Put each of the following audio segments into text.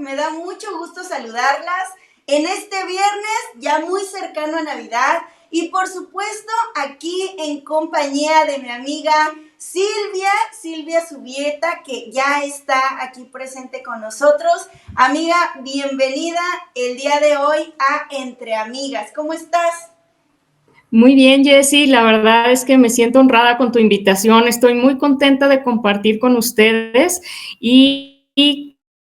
Me da mucho gusto saludarlas en este viernes ya muy cercano a Navidad y por supuesto aquí en compañía de mi amiga Silvia Subieta, que ya está aquí presente con nosotros. Amiga, bienvenida el día de hoy a Entre Amigas. ¿Cómo estás? Muy bien, Jessy, la verdad es que me siento honrada con tu invitación. Estoy muy contenta de compartir con ustedes y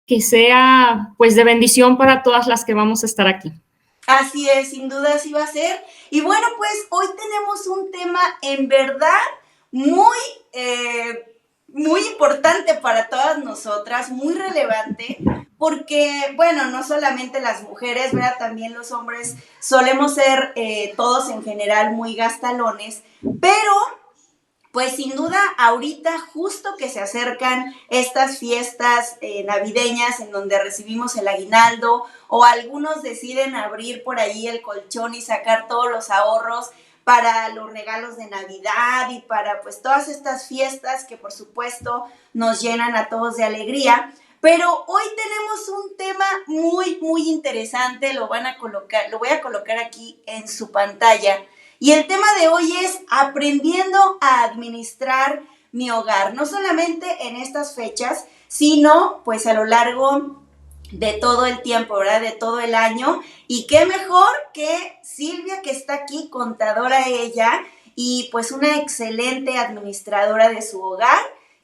que sea pues de bendición para todas las que vamos a estar aquí. Así es, sin duda así va a ser. Y bueno, pues hoy tenemos un tema en verdad muy, muy importante para todas nosotras, muy relevante, porque, bueno, no solamente las mujeres, ¿verdad? También los hombres solemos ser todos en general muy gastalones, pero pues sin duda, ahorita justo que se acercan estas fiestas navideñas en donde recibimos el aguinaldo o algunos deciden abrir por ahí el colchón y sacar todos los ahorros para los regalos de Navidad y para pues todas estas fiestas que por supuesto nos llenan a todos de alegría. Pero hoy tenemos un tema muy interesante, lo voy a colocar aquí en su pantalla. Y el tema de hoy es aprendiendo a administrar mi hogar, no solamente en estas fechas, sino pues a lo largo de todo el tiempo, ¿verdad? De todo el año. Y qué mejor que Silvia, que está aquí, contadora ella, y pues una excelente administradora de su hogar.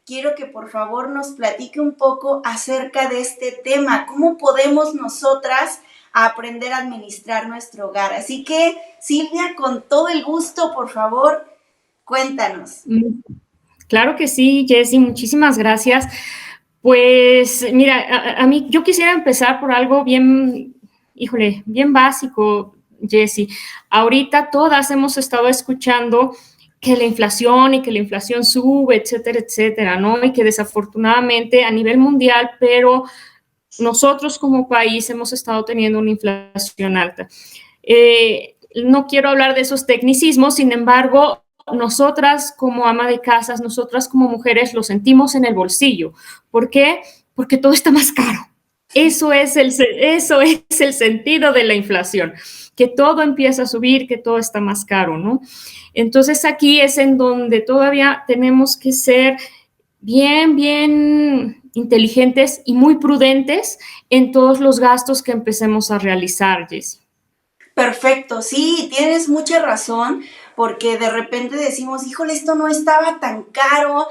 Quiero que por favor nos platique un poco acerca de este tema, cómo podemos nosotras a aprender a administrar nuestro hogar. Así que, Silvia, con todo el gusto, por favor, cuéntanos. Claro que sí, Jessy, muchísimas gracias. Pues mira, a mí yo quisiera empezar por algo bien, híjole, bien básico, Jessy. Ahorita todas hemos estado escuchando que la inflación y que la inflación sube, etcétera, ¿no? Y que desafortunadamente a nivel mundial, pero nosotros como país hemos estado teniendo una inflación alta. No quiero hablar de esos tecnicismos, sin embargo, nosotras como ama de casas, nosotras como mujeres lo sentimos en el bolsillo. ¿Por qué? Porque todo está más caro. Eso es el sentido de la inflación, que todo empieza a subir, que todo está más caro, ¿no? Entonces aquí es en donde todavía tenemos que ser bien inteligentes y muy prudentes en todos los gastos que empecemos a realizar, Jessy. Perfecto, sí, tienes mucha razón, porque de repente decimos, híjole, esto no estaba tan caro.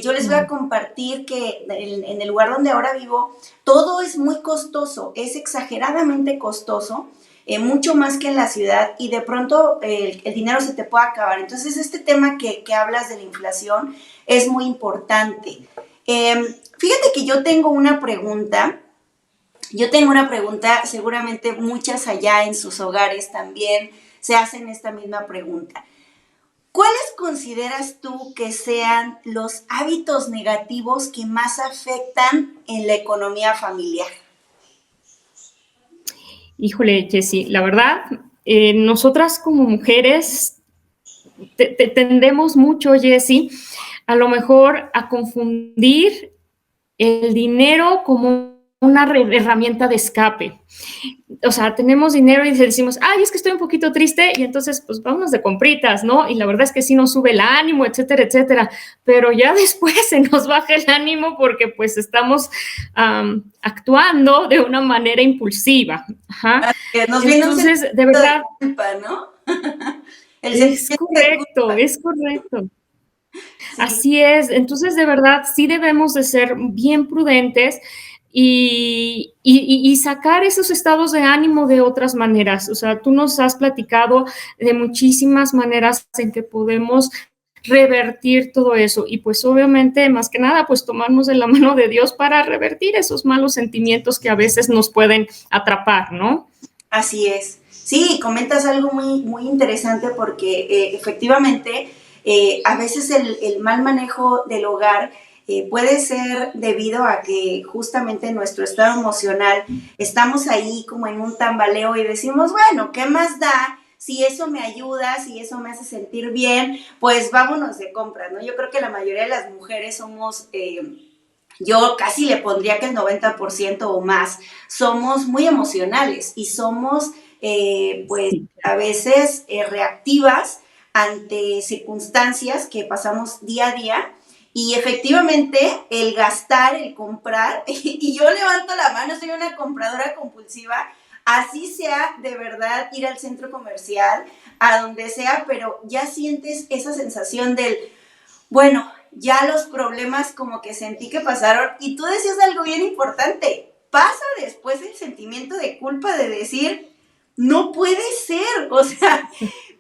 Yo les voy a compartir que en el lugar donde ahora vivo, todo es muy costoso, es exageradamente costoso, mucho más que en la ciudad, y de pronto el dinero se te puede acabar. Entonces, este tema que hablas de la inflación es muy importante. Fíjate que yo tengo una pregunta, seguramente muchas allá en sus hogares también se hacen esta misma pregunta. ¿Cuáles consideras tú que sean los hábitos negativos que más afectan en la economía familiar? Híjole, Jessy, la verdad, nosotras como mujeres tendemos mucho, Jessy, a lo mejor a confundir el dinero como una herramienta de escape. O sea, tenemos dinero y decimos, ay, es que estoy un poquito triste y entonces pues vámonos de compritas, ¿no? Y la verdad es que sí nos sube el ánimo, etcétera, pero ya después se nos baja el ánimo porque pues estamos actuando de una manera impulsiva. Ajá. Nos viene un Entonces, sentimiento de de verdad, culpa, ¿no? El es sentimiento de correcto, culpa. es correcto. Sí, Así es, entonces de verdad sí debemos de ser bien prudentes y sacar esos estados de ánimo de otras maneras. O sea, tú nos has platicado de muchísimas maneras en que podemos revertir todo eso y pues obviamente más que nada pues tomarnos de la mano de Dios para revertir esos malos sentimientos que a veces nos pueden atrapar, ¿no? así es. Sí, comentas algo muy interesante porque efectivamente a veces el mal manejo del hogar puede ser debido a que justamente en nuestro estado emocional estamos ahí como en un tambaleo y decimos, bueno, ¿qué más da? Si eso me ayuda, si eso me hace sentir bien, pues vámonos de compras, ¿no? Yo creo que la mayoría de las mujeres somos yo casi le pondría que el 90% o más, somos muy emocionales y somos pues a veces reactivas ante circunstancias que pasamos día a día y efectivamente el gastar, el comprar, y yo levanto la mano, soy una compradora compulsiva, así sea de verdad ir al centro comercial, a donde sea, pero ya sientes esa sensación del, bueno, ya los problemas como que sentí que pasaron y tú decías algo bien importante, pasa después el sentimiento de culpa de decir, no puede ser, o sea,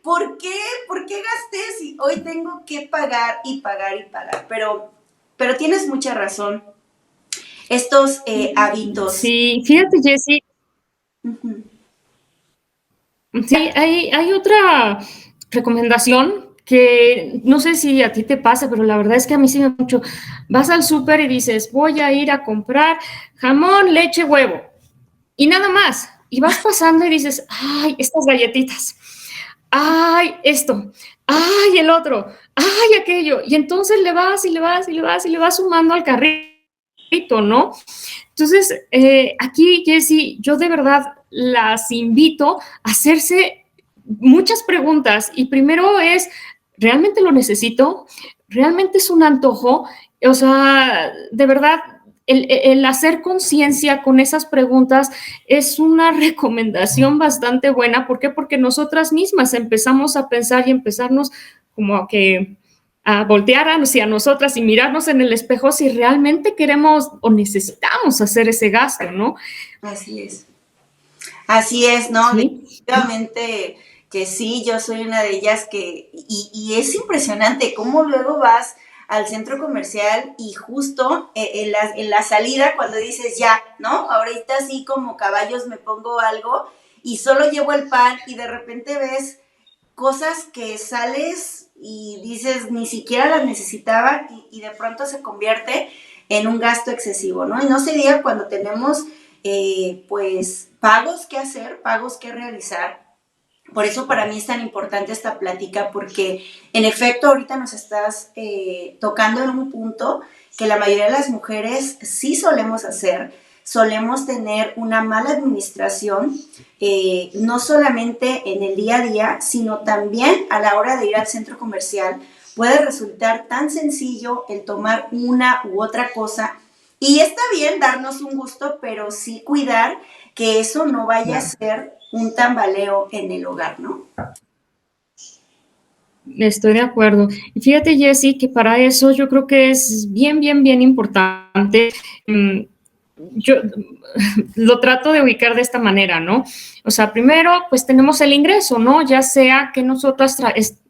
¿por qué? ¿Por qué gasté si hoy tengo que pagar y pagar y pagar? Pero tienes mucha razón. Estos hábitos. Sí, fíjate, Jessy, Uh-huh. sí, hay otra recomendación que no sé si a ti te pasa, pero la verdad es que a mí sí me mucho. Vas al súper y dices, voy a ir a comprar jamón, leche, huevo y nada más. Y vas pasando y dices, ay, estas galletitas, ay, esto, ay, el otro, ay, aquello. Y entonces le vas y le vas y le vas y le vas sumando al carrito, ¿no? Entonces, aquí, Jessy, yo de verdad las invito a hacerse muchas preguntas. Y primero es, ¿realmente lo necesito? ¿Realmente es un antojo? O sea, de verdad, el hacer conciencia con esas preguntas es una recomendación bastante buena. ¿Por qué? Porque nosotras mismas empezamos a pensar y empezarnos como a voltear hacia nosotras y mirarnos en el espejo si realmente queremos o necesitamos hacer ese gasto, ¿no? Así es. Así es, ¿no? Sí. Definitivamente que sí, yo soy una de ellas y es impresionante cómo luego vas al centro comercial y justo en la salida cuando dices ya, ¿no? Ahorita sí como caballos me pongo algo y solo llevo el pan y de repente ves cosas que sales y dices ni siquiera las necesitaba y de pronto se convierte en un gasto excesivo, ¿no? Y no se diga cuando tenemos pues pagos que hacer, pagos que realizar. Por eso para mí es tan importante esta plática porque en efecto ahorita nos estás tocando en un punto que la mayoría de las mujeres sí solemos hacer, solemos tener una mala administración, no solamente en el día a día, sino también a la hora de ir al centro comercial. Puede resultar tan sencillo el tomar una u otra cosa y está bien darnos un gusto, pero sí cuidar que eso no vaya a ser un tambaleo en el hogar, ¿no? Estoy de acuerdo. Y fíjate, Jessy, que para eso yo creo que es bien, bien, bien importante. Yo lo trato de ubicar de esta manera, ¿no? O sea, primero, pues tenemos el ingreso, ¿no? Ya sea que nosotras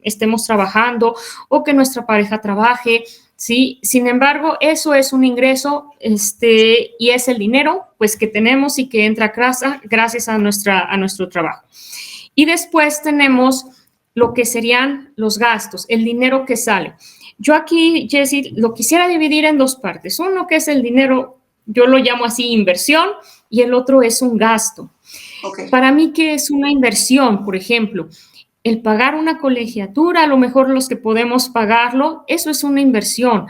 estemos trabajando o que nuestra pareja trabaje, ¿sí? Sin embargo, eso es un ingreso, y es el dinero, pues, que tenemos y que entra a casa gracias a nuestro trabajo. Y después tenemos lo que serían los gastos, el dinero que sale. Yo aquí, Jessy, lo quisiera dividir en dos partes. Uno que es el dinero, yo lo llamo así inversión, y el otro es un gasto. Okay. Para mí, ¿qué es una inversión? Por ejemplo, el pagar una colegiatura, a lo mejor los que podemos pagarlo, eso es una inversión.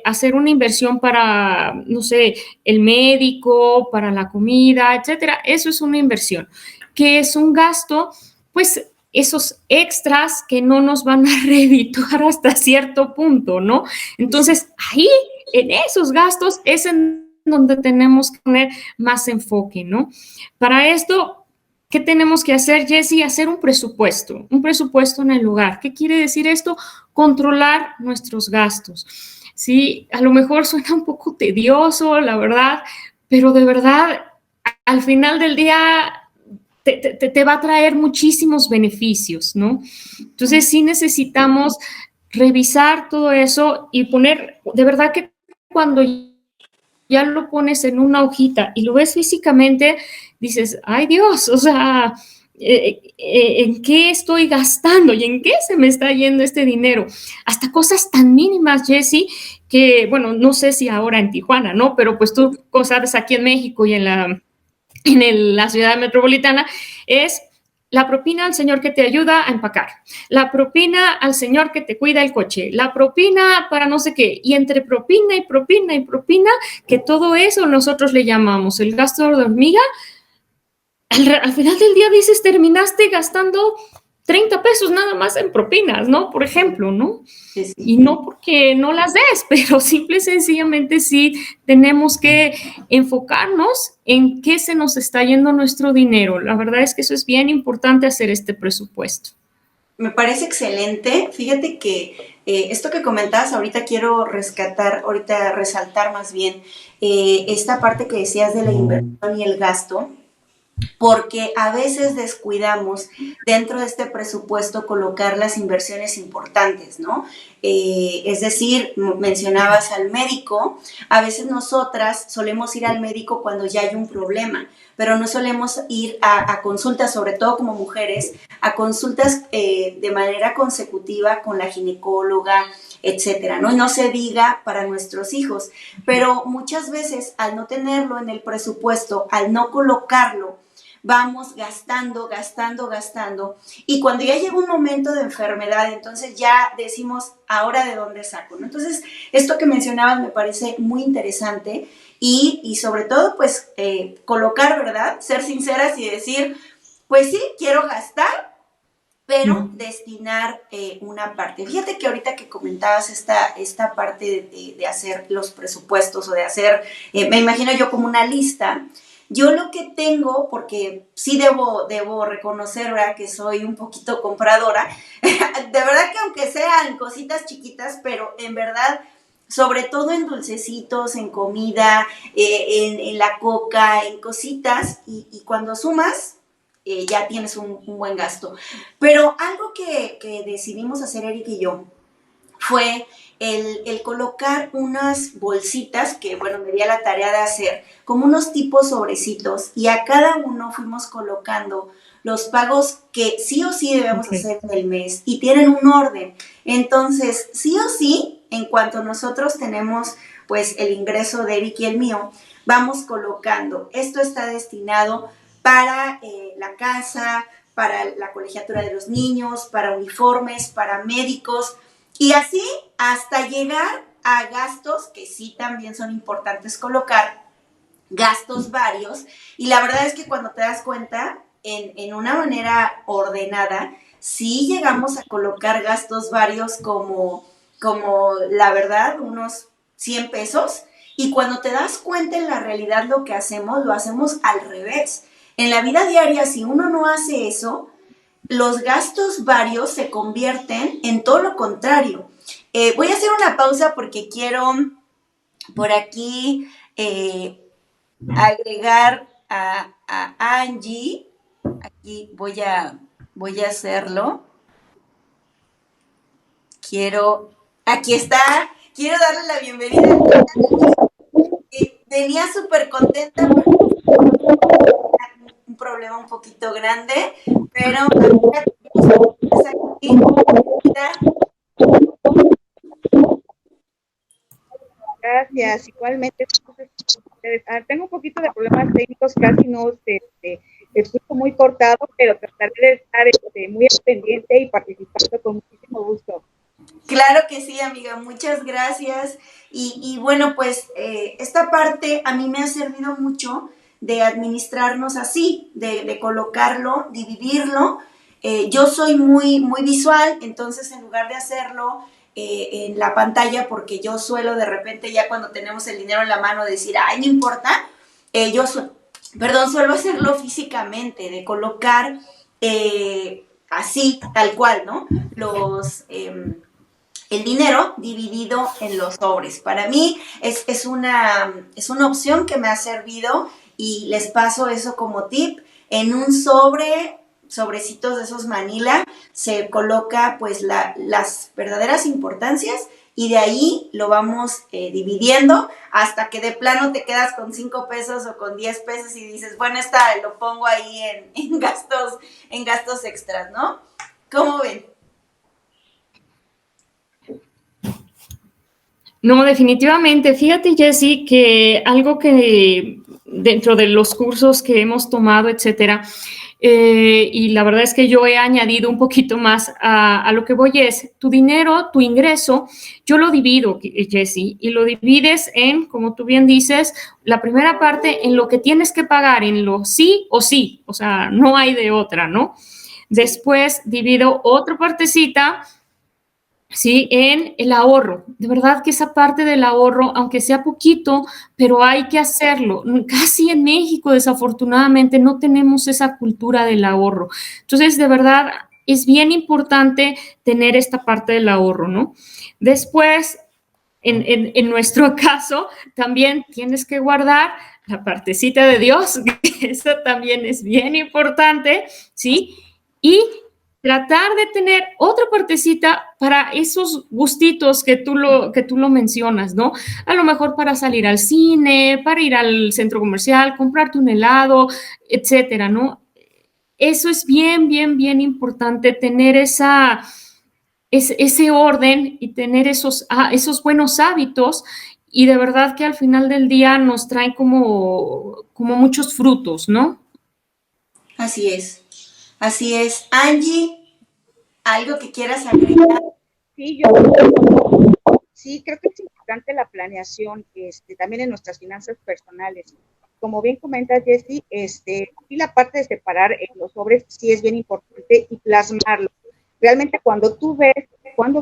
Hacer una inversión para, no sé, el médico, para la comida, etcétera, eso es una inversión. ¿Qué es un gasto? Pues esos extras que no nos van a redituar hasta cierto punto, ¿no? Entonces, ahí, en esos gastos, es en donde tenemos que poner más enfoque, ¿no? Para esto, ¿qué tenemos que hacer, Jessy? Hacer un presupuesto en el hogar. ¿Qué quiere decir esto? Controlar nuestros gastos. Sí, a lo mejor suena un poco tedioso, la verdad, pero de verdad, al final del día te va a traer muchísimos beneficios, ¿no? Entonces sí necesitamos revisar todo eso y poner, de verdad que cuando ya lo pones en una hojita y lo ves físicamente, dices, ay Dios, o sea, ¿en qué estoy gastando y en qué se me está yendo este dinero? Hasta cosas tan mínimas, Jessy, que, bueno, no sé si ahora en Tijuana, ¿no? Pero pues tú sabes aquí en México y en la ciudad metropolitana, es la propina al señor que te ayuda a empacar, la propina al señor que te cuida el coche, la propina para no sé qué, y entre propina y propina y propina, que todo eso nosotros le llamamos el gasto de hormiga. Al final del día dices, terminaste gastando 30 pesos nada más en propinas, ¿no? Por ejemplo, ¿no? Sí, sí. Y no porque no las des, pero simple y sencillamente sí tenemos que enfocarnos en qué se nos está yendo nuestro dinero. La verdad es que eso es bien importante, hacer este presupuesto. Me parece excelente. Fíjate que esto que comentabas ahorita quiero rescatar, ahorita resaltar más bien esta parte que decías de la inversión y el gasto, porque a veces descuidamos dentro de este presupuesto colocar las inversiones importantes, ¿no? Es decir, mencionabas al médico, a veces nosotras solemos ir al médico cuando ya hay un problema, pero no solemos ir a consultas, sobre todo como mujeres, a consultas de manera consecutiva con la ginecóloga, etcétera, ¿no? Y no se diga para nuestros hijos, pero muchas veces al no tenerlo en el presupuesto, al no colocarlo, vamos gastando, gastando, gastando. Y cuando ya llega un momento de enfermedad, entonces ya decimos, ¿ahora de dónde saco? ¿No? Entonces, esto que mencionabas me parece muy interesante y sobre todo, pues, colocar, ¿verdad? Ser sinceras y decir, pues sí, quiero gastar, pero destinar una parte. Fíjate que ahorita que comentabas esta parte de hacer los presupuestos o de hacer, me imagino yo como una lista, yo lo que tengo, porque sí debo reconocer, ¿verdad? Que soy un poquito compradora, de verdad que aunque sean cositas chiquitas, pero en verdad, sobre todo en dulcecitos, en comida, en la coca, en cositas, y cuando sumas, ya tienes un buen gasto. Pero algo que decidimos hacer Eric y yo fue el colocar unas bolsitas que, bueno, me di a la tarea de hacer, como unos tipos sobrecitos, y a cada uno fuimos colocando los pagos que sí o sí debemos hacer en el mes y tienen un orden. Entonces, sí o sí, en cuanto nosotros tenemos pues el ingreso de Eric y el mío, vamos colocando. Esto está destinado para la casa, para la colegiatura de los niños, para uniformes, para médicos, y así hasta llegar a gastos que sí también son importantes colocar, gastos varios. Y la verdad es que cuando te das cuenta, en una manera ordenada, sí llegamos a colocar gastos varios como la verdad, unos 100 pesos. Y cuando te das cuenta en la realidad lo que hacemos, lo hacemos al revés. En la vida diaria, si uno no hace eso, los gastos varios se convierten en todo lo contrario. Voy a hacer una pausa porque quiero por aquí agregar a Angie. Aquí voy a hacerlo. Aquí está. Quiero darle la bienvenida. Venía súper contenta porque un problema un poquito grande, pero aquí. Gracias, igualmente. Tengo un poquito de problemas técnicos, casi no escucho muy cortado, pero trataré de estar muy al pendiente y participando con muchísimo gusto. Claro que sí, amiga, muchas gracias. Y bueno, pues esta parte a mí me ha servido mucho de administrarnos así, de colocarlo, dividirlo. Yo soy muy visual, entonces en lugar de hacerlo en la pantalla, porque yo suelo de repente ya cuando tenemos el dinero en la mano decir, ay, no importa, suelo hacerlo físicamente, de colocar así, tal cual, ¿no? El dinero dividido en los sobres. Para mí es una opción que me ha servido y les paso eso como tip. En un sobrecitos de esos Manila, se coloca pues las verdaderas importancias y de ahí lo vamos dividiendo hasta que de plano te quedas con 5 pesos o con 10 pesos y dices, bueno, lo pongo ahí en gastos extras, ¿no? ¿Cómo ven? No, definitivamente. Fíjate, Jessy, que algo que dentro de los cursos que hemos tomado, etcétera. Y la verdad es que yo he añadido un poquito más a lo que voy es, tu dinero, tu ingreso, yo lo divido, Jessie, y lo divides en, como tú bien dices, la primera parte en lo que tienes que pagar, en lo sí o sí, o sea, no hay de otra, ¿no? Después divido otra partecita, ¿sí? En el ahorro. De verdad que esa parte del ahorro, aunque sea poquito, pero hay que hacerlo. Casi en México, desafortunadamente, no tenemos esa cultura del ahorro. Entonces, de verdad, es bien importante tener esta parte del ahorro, ¿no? Después, en nuestro caso, también tienes que guardar la partecita de Dios, que eso también es bien importante, ¿sí? Y tratar de tener otra partecita para esos gustitos que tú lo mencionas, ¿no? A lo mejor para salir al cine, para ir al centro comercial, comprarte un helado, etcétera, ¿no? Eso es bien, bien, bien importante tener ese orden y tener esos buenos hábitos y de verdad que al final del día nos traen como muchos frutos, ¿no? Así es, así es. Angie, ¿algo que quieras agregar? Sí, yo sí creo que es importante la planeación, también en nuestras finanzas personales. Como bien comenta Jessie, y la parte de separar los sobres sí es bien importante y plasmarlo. Realmente cuando tú ves cuánto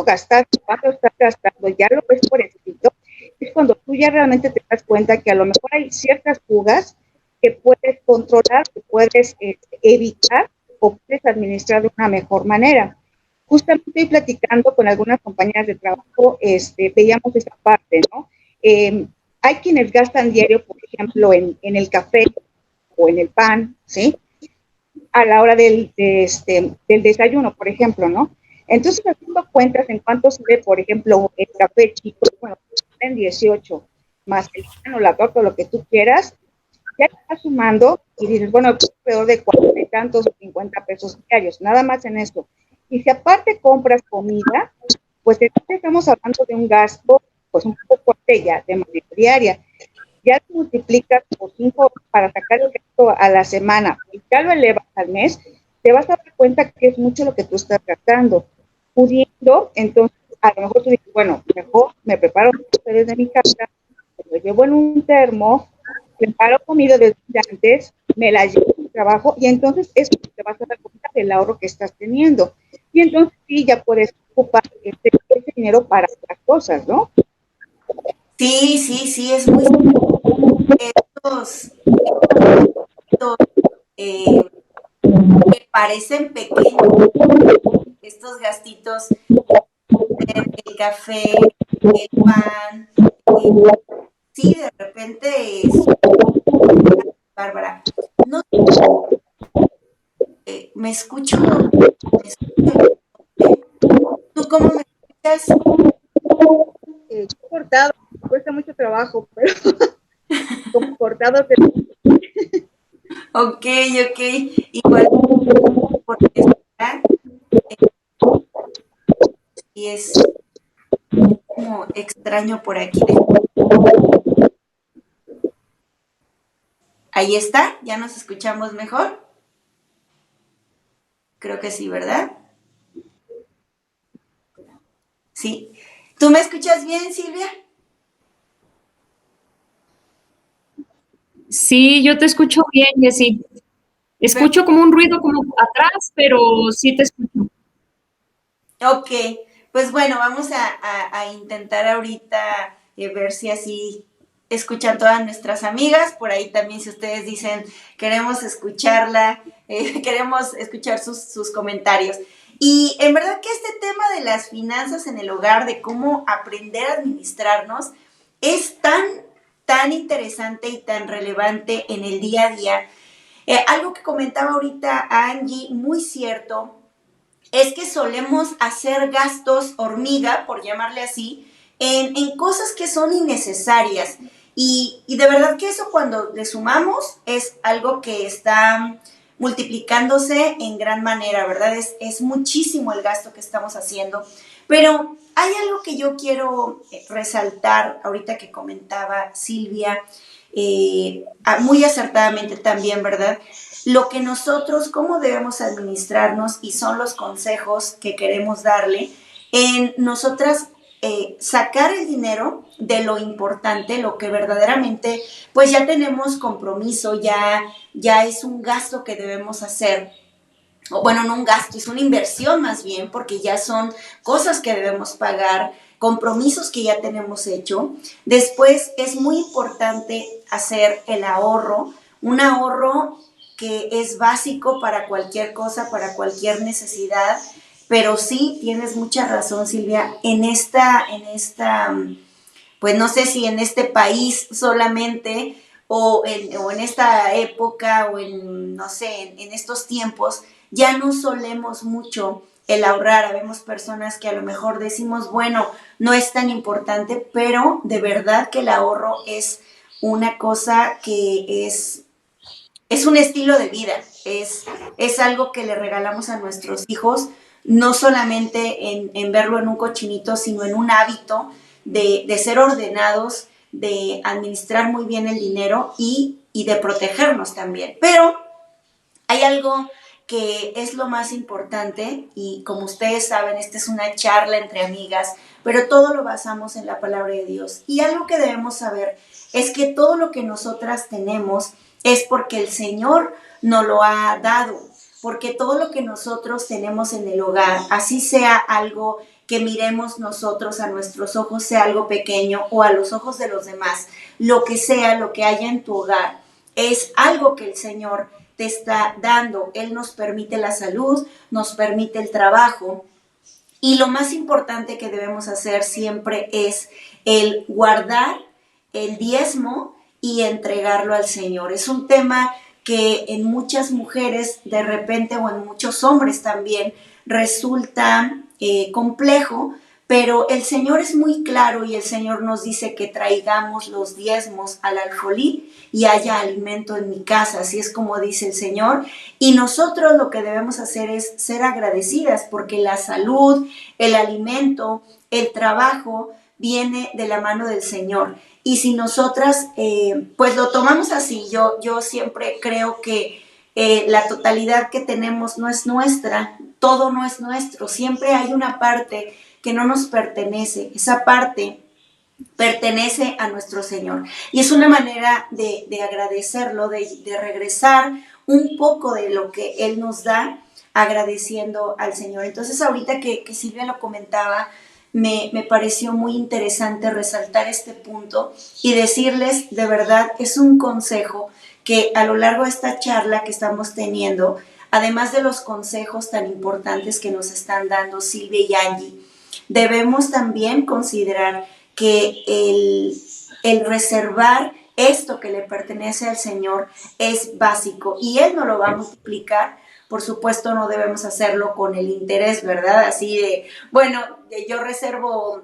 gastaste, cuánto estás gastando, ya lo ves por escrito, es cuando tú ya realmente te das cuenta que a lo mejor hay ciertas fugas que puedes controlar, que puedes evitar o puedes administrar de una mejor manera. Justamente estoy platicando con algunas compañeras de trabajo, veíamos esa parte, ¿no? Hay quienes gastan diario, por ejemplo, en el café o en el pan, ¿sí? A la hora del desayuno, por ejemplo, ¿no? Entonces, haciendo cuentas en cuánto sale, por ejemplo, el café chico, bueno, en 18, más el pan o la torta, lo que tú quieras, ya estás sumando y dices, bueno, alrededor de 40 y tantos o 50 pesos diarios, nada más en esto. Y si aparte compras comida, pues entonces estamos hablando de un gasto, pues un poco fuerte ya de manera diaria. Ya lo multiplicas por 5 para sacar el gasto a la semana y ya lo elevas al mes, te vas a dar cuenta que es mucho lo que tú estás gastando. Pudiendo, entonces, a lo mejor tú dices, bueno, mejor me preparo desde mi casa, lo llevo en un termo, preparo comida desde antes, me la llevo al trabajo y entonces es cuando te vas a dar cuenta del ahorro que estás teniendo. Y entonces sí, ya puedes ocupar ese dinero para otras cosas, ¿no? Sí, sí, sí, es muy estos, estos eh, que parecen pequeños, estos gastitos, el café, el pan, eh, sí, de repente es Bárbara. No, me escucho, me escucho, ¿tú cómo me escuchas? Cortado, cuesta mucho trabajo, pero como cortado te... Ok, ok, igual porque está, y es como extraño por aquí. Ahí está, ya nos escuchamos mejor. Creo que sí, ¿verdad? Sí. ¿Tú me escuchas bien, Silvia? Sí, yo te escucho bien, Jessy. Escucho como un ruido como atrás, pero sí te escucho. Ok, pues bueno, vamos a intentar ahorita ver si así escuchan todas nuestras amigas. Por ahí también si ustedes dicen, queremos escucharla, queremos escuchar sus comentarios. Y en verdad que este tema de las finanzas en el hogar, de cómo aprender a administrarnos, es tan interesante y tan relevante en el día a día. Algo que comentaba ahorita Angie, muy cierto, es que solemos hacer gastos hormiga, por llamarle así, en cosas que son innecesarias. Y de verdad que eso cuando le sumamos es algo que está multiplicándose en gran manera, ¿verdad? Es muchísimo el gasto que estamos haciendo. Pero hay algo que yo quiero resaltar ahorita que comentaba Silvia. muy acertadamente también, ¿verdad? Lo que nosotros, cómo debemos administrarnos, y son los consejos que queremos darle en nosotras, sacar el dinero de lo importante, lo que verdaderamente, pues ya tenemos compromiso, ya es un gasto que debemos hacer. O bueno, no un gasto, es una inversión más bien, porque ya son cosas que debemos pagar, compromisos que ya tenemos hecho. Después es muy importante hacer el ahorro, un ahorro que es básico para cualquier cosa, para cualquier necesidad, pero sí tienes mucha razón, Silvia, pues no sé si en este país solamente o en esta época o en, no sé, en estos tiempos, ya no solemos mucho el ahorrar. Habemos personas que a lo mejor decimos, bueno, no es tan importante, pero de verdad que el ahorro es una cosa que es un estilo de vida, es algo que le regalamos a nuestros hijos, no solamente en verlo en un cochinito, sino en un hábito de ser ordenados, de administrar muy bien el dinero y de protegernos también. Pero hay algo que es lo más importante, y como ustedes saben, esta es una charla entre amigas, pero todo lo basamos en la palabra de Dios. Y algo que debemos saber es que todo lo que nosotras tenemos es porque el Señor nos lo ha dado, porque todo lo que nosotros tenemos en el hogar, así sea algo que miremos nosotros a nuestros ojos, sea algo pequeño o a los ojos de los demás, lo que sea, lo que haya en tu hogar, es algo que el Señor te está dando. Él nos permite la salud, nos permite el trabajo, y lo más importante que debemos hacer siempre es el guardar el diezmo y entregarlo al Señor. Es un tema que en muchas mujeres de repente, o en muchos hombres también, resulta complejo, pero el Señor es muy claro, y el Señor nos dice que traigamos los diezmos al alfolí y haya alimento en mi casa. Así es como dice el Señor, y nosotros lo que debemos hacer es ser agradecidas, porque la salud, el alimento, el trabajo viene de la mano del Señor. Y si nosotras pues lo tomamos así, yo siempre creo que la totalidad que tenemos no es nuestra, todo no es nuestro, siempre hay una parte que no nos pertenece, esa parte pertenece a nuestro Señor. Y es una manera de agradecerlo, de regresar un poco de lo que Él nos da, agradeciendo al Señor. Entonces ahorita que Silvia lo comentaba, me pareció muy interesante resaltar este punto y decirles, de verdad, es un consejo que a lo largo de esta charla que estamos teniendo, además de los consejos tan importantes que nos están dando Silvia y Angie, debemos también considerar que el reservar esto que le pertenece al Señor es básico, y Él no lo va a multiplicar. Por supuesto, no debemos hacerlo con el interés, ¿verdad? Así de, bueno, yo reservo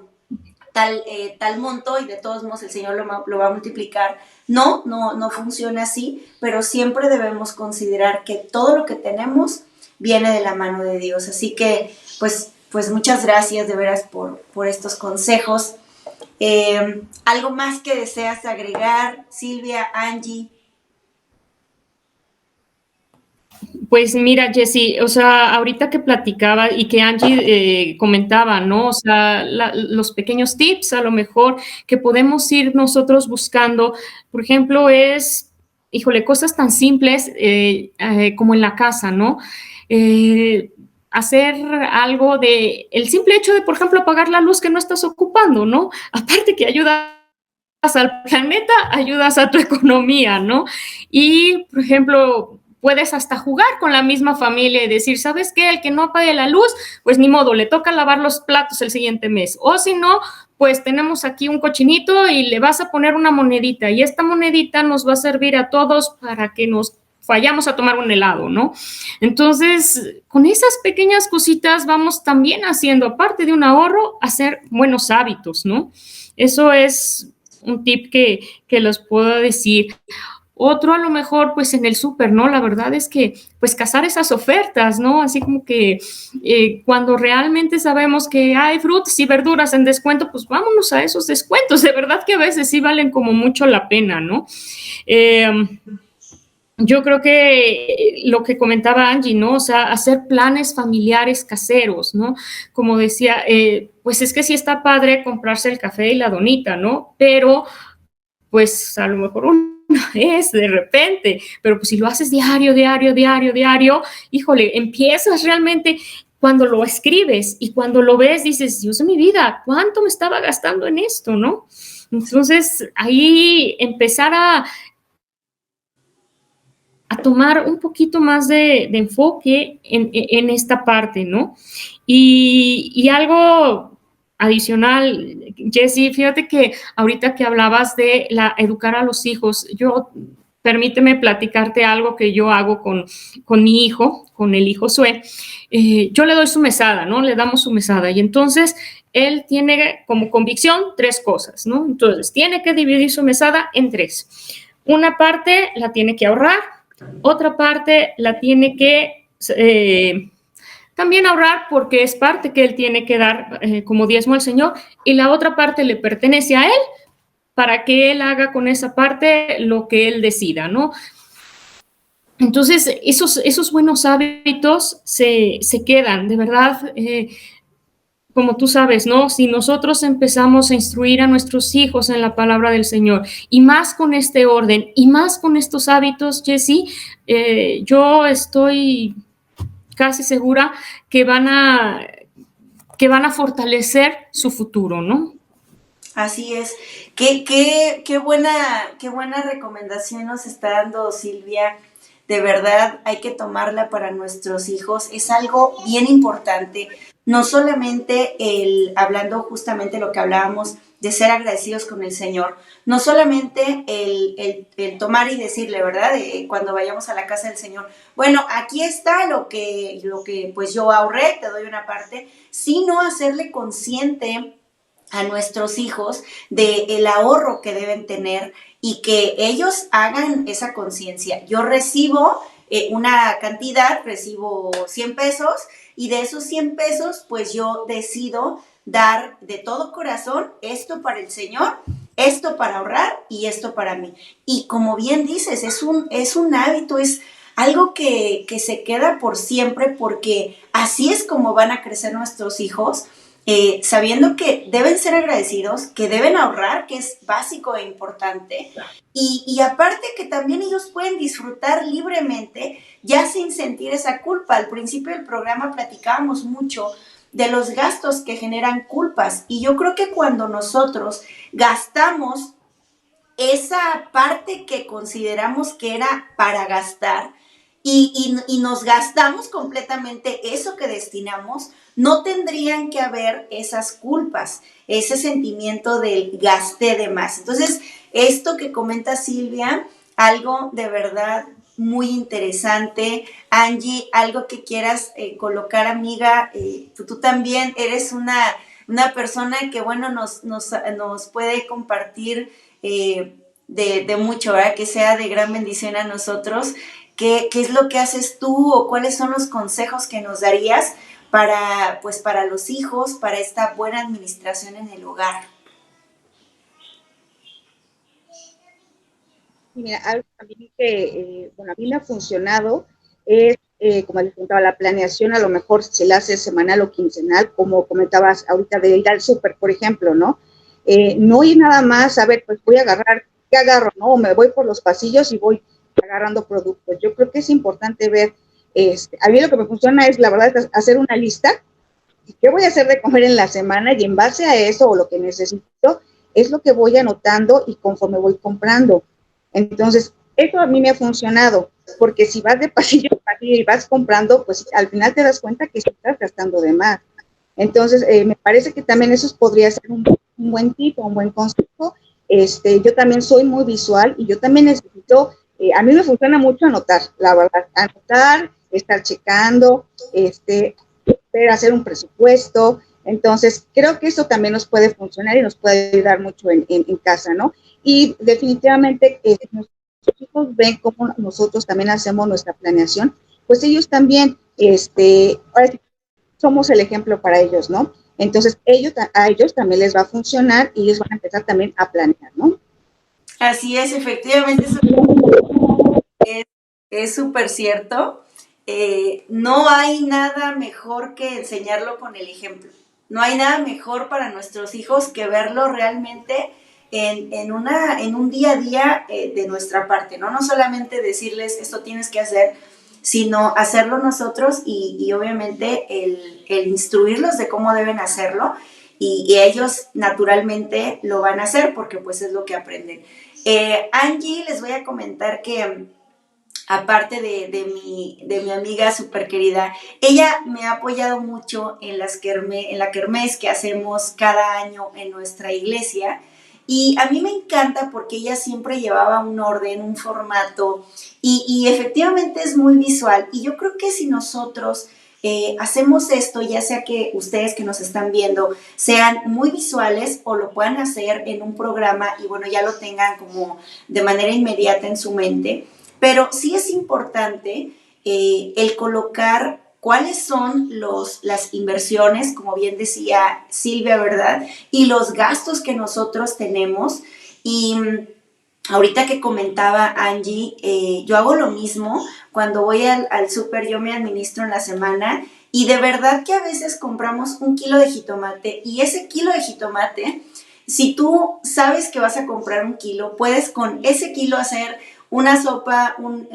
tal monto y de todos modos el Señor lo va a multiplicar. No funciona así, pero siempre debemos considerar que todo lo que tenemos viene de la mano de Dios. Así que, pues muchas gracias de veras por estos consejos. ¿Algo más que deseas agregar, Silvia, Angie? Pues mira, Jessy, o sea, ahorita que platicaba y que Angie comentaba, ¿no? O sea, los pequeños tips a lo mejor que podemos ir nosotros buscando, por ejemplo, híjole, cosas tan simples como en la casa, ¿no? Hacer algo el simple hecho de, por ejemplo, apagar la luz que no estás ocupando, ¿no? Aparte que ayudas al planeta, ayudas a tu economía, ¿no? Y, por ejemplo, puedes hasta jugar con la misma familia y decir, ¿sabes qué? El que no apague la luz, pues ni modo, le toca lavar los platos el siguiente mes. O si no, pues tenemos aquí un cochinito y le vas a poner una monedita, y esta monedita nos va a servir a todos para que nos vayamos a tomar un helado, ¿no? Entonces, con esas pequeñas cositas vamos también haciendo, aparte de un ahorro, hacer buenos hábitos, ¿no? Eso es un tip que les puedo decir. Otro a lo mejor pues en el súper, ¿no? La verdad es que pues cazar esas ofertas, ¿no? Así como que cuando realmente sabemos que hay frutas y verduras en descuento, pues vámonos a esos descuentos. De verdad que a veces sí valen como mucho la pena, ¿no? Yo creo que lo que comentaba Angie, ¿no? O sea, hacer planes familiares caseros, ¿no? Como decía, pues es que sí está padre comprarse el café y la donita, ¿no? Pero, pues a lo mejor una vez de repente, pero pues si lo haces diario, diario, diario, diario, híjole, empiezas realmente cuando lo escribes y cuando lo ves dices, Dios de mi vida, ¿cuánto me estaba gastando en esto, no? Entonces, ahí empezar a tomar un poquito más de enfoque en esta parte, ¿no? Y algo adicional, Jessie, fíjate que ahorita que hablabas de educar a los hijos, permíteme platicarte algo que yo hago con mi hijo, con el hijo Josué. Yo le doy su mesada, ¿no? Le damos su mesada y entonces él tiene como convicción 3 cosas, ¿no? Entonces, tiene que dividir su mesada en 3. Una parte la tiene que ahorrar, otra parte la tiene que también ahorrar porque es parte que él tiene que dar como diezmo al Señor y la otra parte le pertenece a él para que él haga con esa parte lo que él decida, ¿no? Entonces, esos buenos hábitos se quedan, de verdad, como tú sabes, ¿no? Si nosotros empezamos a instruir a nuestros hijos en la palabra del Señor, y más con este orden, y más con estos hábitos, Jessie, yo estoy casi segura que van a fortalecer su futuro, ¿no? Así es. Qué buena recomendación nos está dando Silvia. De verdad, hay que tomarla para nuestros hijos. Es algo bien importante. No solamente hablando justamente lo que hablábamos de ser agradecidos con el Señor, no solamente el tomar y decirle, ¿verdad? Cuando vayamos a la casa del Señor, bueno, aquí está lo que pues yo ahorré, te doy una parte, sino hacerle consciente a nuestros hijos del ahorro que deben tener y que ellos hagan esa conciencia. Yo recibo una cantidad, recibo 100 pesos y de esos 100 pesos pues yo decido dar de todo corazón esto para el Señor, esto para ahorrar y esto para mí. Y como bien dices, es un hábito, es algo que se queda por siempre porque así es como van a crecer nuestros hijos. Sabiendo que deben ser agradecidos, que deben ahorrar, que es básico e importante, y aparte que también ellos pueden disfrutar libremente, ya sin sentir esa culpa. Al principio del programa platicábamos mucho de los gastos que generan culpas, y yo creo que cuando nosotros gastamos esa parte que consideramos que era para gastar, y nos gastamos completamente eso que destinamos, no tendrían que haber esas culpas, ese sentimiento del gasté de más. Entonces, esto que comenta Silvia, algo de verdad muy interesante. Angie, algo que quieras colocar, amiga, tú también eres una persona que, bueno, nos puede compartir de mucho, ¿verdad? Que sea de gran bendición a nosotros. ¿Qué es lo que haces tú o cuáles son los consejos que nos darías para los hijos, para esta buena administración en el hogar? Mira, algo también que, a mí me ha funcionado es, como les contaba, la planeación a lo mejor se la hace semanal o quincenal, como comentabas ahorita de ir al súper, por ejemplo, ¿no? No ir nada más a ver, pues voy a agarrar, ¿qué agarro, no? O me voy por los pasillos y voy agarrando productos. Yo creo que es importante ver, a mí lo que me funciona es, la verdad, es hacer una lista, y qué voy a hacer de comer en la semana, y en base a eso, o lo que necesito, es lo que voy anotando y conforme voy comprando. Entonces, eso a mí me ha funcionado, porque si vas de pasillo a pasillo y vas comprando, pues al final te das cuenta que estás gastando de más. Entonces, me parece que también eso podría ser un buen tip, un buen consejo. Yo también soy muy visual y yo también necesito, a mí me funciona mucho anotar, la verdad, anotar, estar checando, hacer un presupuesto. Entonces, creo que eso también nos puede funcionar y nos puede ayudar mucho en casa, ¿no? Y definitivamente los hijos ven cómo nosotros también hacemos nuestra planeación, pues ellos también, ahora sí, somos el ejemplo para ellos, ¿no? Entonces, a ellos también les va a funcionar y ellos van a empezar también a planear, ¿no? Así es, efectivamente, eso es súper cierto. No hay nada mejor que enseñarlo con el ejemplo. No hay nada mejor para nuestros hijos que verlo realmente en un día a día de nuestra parte, ¿no? No solamente decirles esto tienes que hacer, sino hacerlo nosotros y obviamente el instruirlos de cómo deben hacerlo y ellos naturalmente lo van a hacer porque pues es lo que aprenden. Angie, les voy a comentar que aparte de mi amiga súper querida, ella me ha apoyado mucho en la kermés que hacemos cada año en nuestra iglesia. Y a mí me encanta porque ella siempre llevaba un orden, un formato, y efectivamente es muy visual. Y yo creo que si nosotros hacemos esto, ya sea que ustedes que nos están viendo sean muy visuales o lo puedan hacer en un programa y bueno, ya lo tengan como de manera inmediata en su mente, pero sí es importante el colocar cuáles son las inversiones, como bien decía Silvia, ¿verdad? Y los gastos que nosotros tenemos. Y ahorita que comentaba Angie, yo hago lo mismo. Cuando voy al súper, yo me administro en la semana y de verdad que a veces compramos 1 kilo de jitomate y ese kilo de jitomate, si tú sabes que vas a comprar 1 kilo, puedes con ese kilo hacer una sopa, un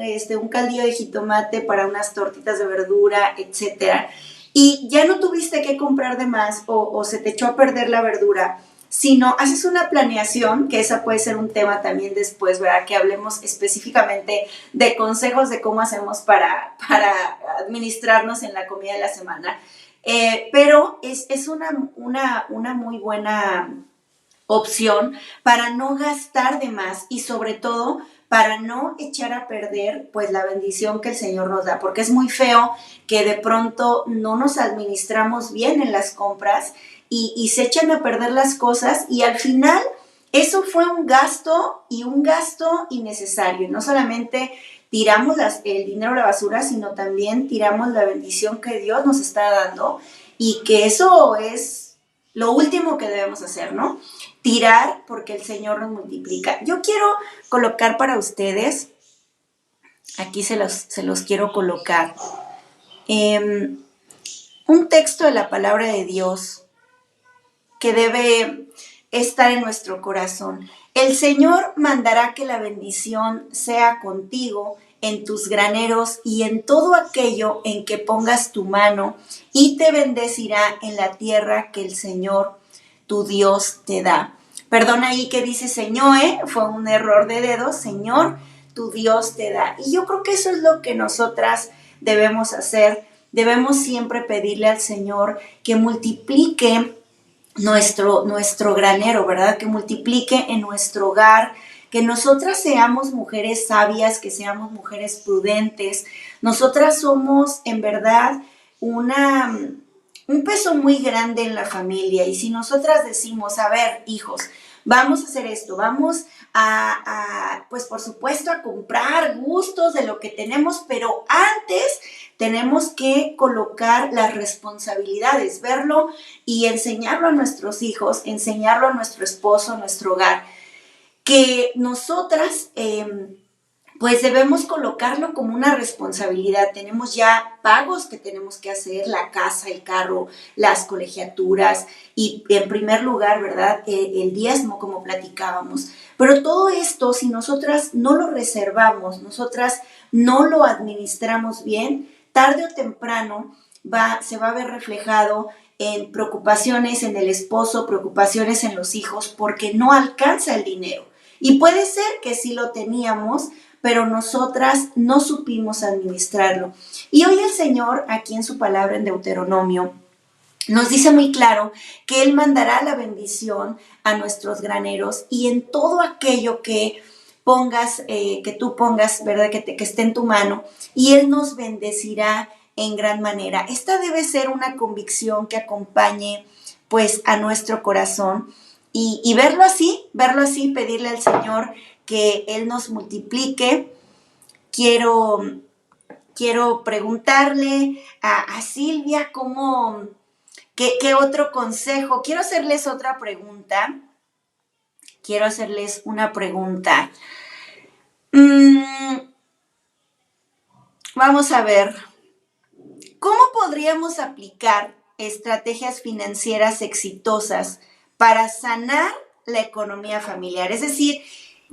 caldillo de jitomate para unas tortitas de verdura, etcétera. Y ya no tuviste que comprar de más o se te echó a perder la verdura, sino haces una planeación, que esa puede ser un tema también después, ¿verdad? Que hablemos específicamente de consejos de cómo hacemos para administrarnos en la comida de la semana. Pero es una muy buena opción para no gastar de más y sobre todo para no echar a perder pues la bendición que el Señor nos da, porque es muy feo que de pronto no nos administramos bien en las compras y se echan a perder las cosas y al final eso fue un gasto y un gasto innecesario. No solamente tiramos el dinero a la basura, sino también tiramos la bendición que Dios nos está dando y que eso es lo último que debemos hacer, ¿no? Tirar porque el Señor nos multiplica. Yo quiero colocar para ustedes, aquí se los quiero colocar, un texto de la palabra de Dios que debe estar en nuestro corazón. El Señor mandará que la bendición sea contigo en tus graneros y en todo aquello en que pongas tu mano, y te bendecirá en la tierra que el Señor tu Dios te da. Perdona ahí que dice Señor, fue un error de dedos, Señor, tu Dios te da. Y yo creo que eso es lo que nosotras debemos hacer. Debemos siempre pedirle al Señor que multiplique nuestro granero, ¿verdad? Que multiplique en nuestro hogar, que nosotras seamos mujeres sabias, que seamos mujeres prudentes. Nosotras somos en verdad un peso muy grande en la familia y si nosotras decimos, a ver, hijos, vamos a hacer esto, vamos pues por supuesto a comprar gustos de lo que tenemos, pero antes tenemos que colocar las responsabilidades, verlo y enseñarlo a nuestros hijos, enseñarlo a nuestro esposo, a nuestro hogar, que nosotras pues debemos colocarlo como una responsabilidad. Tenemos ya pagos que tenemos que hacer, la casa, el carro, las colegiaturas y en primer lugar, ¿verdad? El diezmo, como platicábamos. Pero todo esto, si nosotras no lo reservamos, nosotras no lo administramos bien, tarde o temprano se va a ver reflejado en preocupaciones en el esposo, preocupaciones en los hijos, porque no alcanza el dinero. Y puede ser que sí lo teníamos, pero nosotras no supimos administrarlo. Y hoy el Señor, aquí en su palabra en Deuteronomio, nos dice muy claro que Él mandará la bendición a nuestros graneros y en todo aquello que tú pongas, ¿verdad? Que esté en tu mano, y Él nos bendecirá en gran manera. Esta debe ser una convicción que acompañe pues a nuestro corazón y verlo así, pedirle al Señor que Él nos multiplique. Quiero preguntarle a Silvia qué otro consejo. Quiero hacerles otra pregunta. Quiero hacerles una pregunta. Vamos a ver. ¿Cómo podríamos aplicar estrategias financieras exitosas para sanar la economía familiar? Es decir,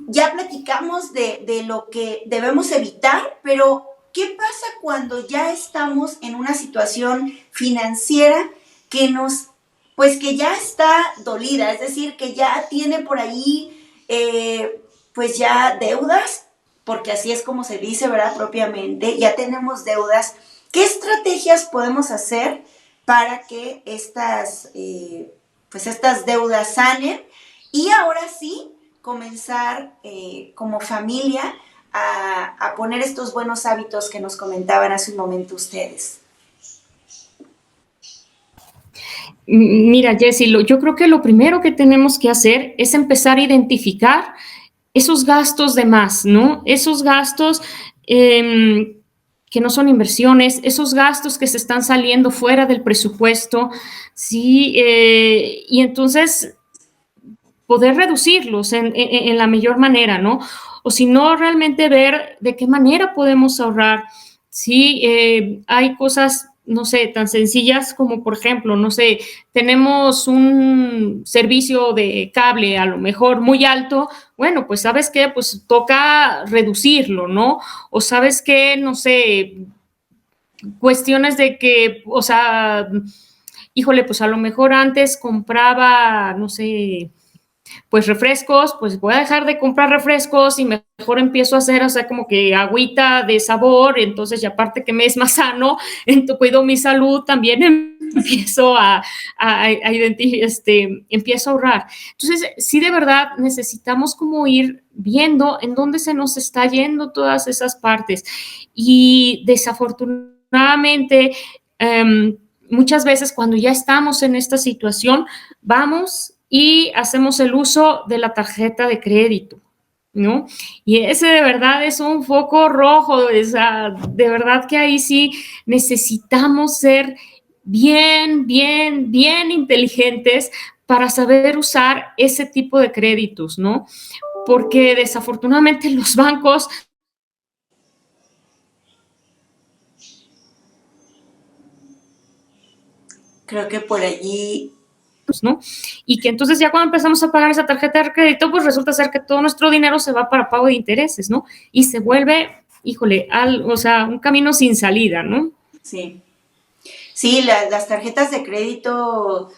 ya platicamos de lo que debemos evitar, pero ¿qué pasa cuando ya estamos en una situación financiera que que ya está dolida? Es decir, que ya tiene por ahí, pues ya deudas, porque así es como se dice, ¿verdad? Propiamente, ya tenemos deudas. ¿Qué estrategias podemos hacer para que estas deudas sanen? Y ahora sí, comenzar como familia a poner estos buenos hábitos que nos comentaban hace un momento ustedes. Mira, Jessy, yo creo que lo primero que tenemos que hacer es empezar a identificar esos gastos de más, ¿no? Esos gastos que no son inversiones, esos gastos que se están saliendo fuera del presupuesto, ¿sí? Y entonces poder reducirlos en la mayor manera, ¿no? O si no, realmente ver de qué manera podemos ahorrar. Sí, hay cosas, no sé, tan sencillas como, por ejemplo, no sé, tenemos un servicio de cable a lo mejor muy alto, bueno, pues ¿sabes qué? Pues toca reducirlo, ¿no? O ¿sabes qué? No sé, cuestiones de que, o sea, híjole, pues a lo mejor antes compraba, no sé, pues refrescos, pues voy a dejar de comprar refrescos y mejor empiezo a hacer, o sea, como que agüita de sabor, entonces, y aparte que me es más sano, entonces cuido mi salud, también empiezo empiezo a ahorrar. Entonces, sí, de verdad, necesitamos como ir viendo en dónde se nos está yendo todas esas partes. Y desafortunadamente, muchas veces cuando ya estamos en esta situación, vamos y hacemos el uso de la tarjeta de crédito, ¿no? Y ese de verdad es un foco rojo, o sea, de verdad que ahí sí necesitamos ser bien inteligentes para saber usar ese tipo de créditos, ¿no? Porque desafortunadamente los bancos Creo que por allí... ¿no? Y que entonces ya cuando empezamos a pagar esa tarjeta de crédito, pues resulta ser que todo nuestro dinero se va para pago de intereses, ¿no? Y se vuelve, híjole, o sea, un camino sin salida, ¿no? Sí. Sí, las tarjetas de crédito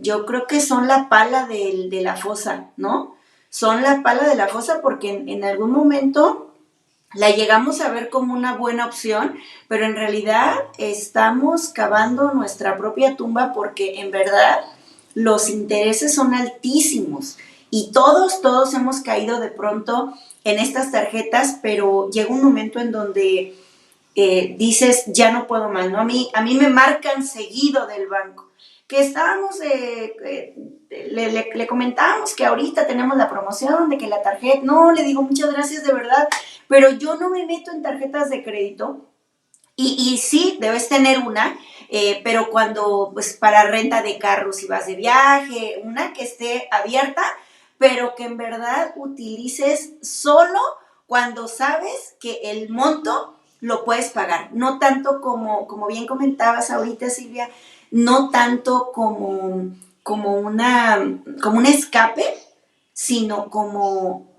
yo creo que son la pala de la fosa, ¿no? Son la pala de la fosa porque en algún momento la llegamos a ver como una buena opción, pero en realidad estamos cavando nuestra propia tumba porque en verdad los intereses son altísimos y todos hemos caído de pronto en estas tarjetas, pero llega un momento en donde dices, ya no puedo más, ¿no? A mí me marcan seguido del banco, que estábamos, le comentábamos que ahorita tenemos la promoción de que la tarjeta, no, le digo muchas gracias de verdad, pero yo no me meto en tarjetas de crédito y sí, debes tener una, pero cuando, pues para renta de carros si vas de viaje, una que esté abierta, pero que en verdad utilices solo cuando sabes que el monto lo puedes pagar, no tanto como bien comentabas ahorita, Silvia, no tanto como un escape, sino como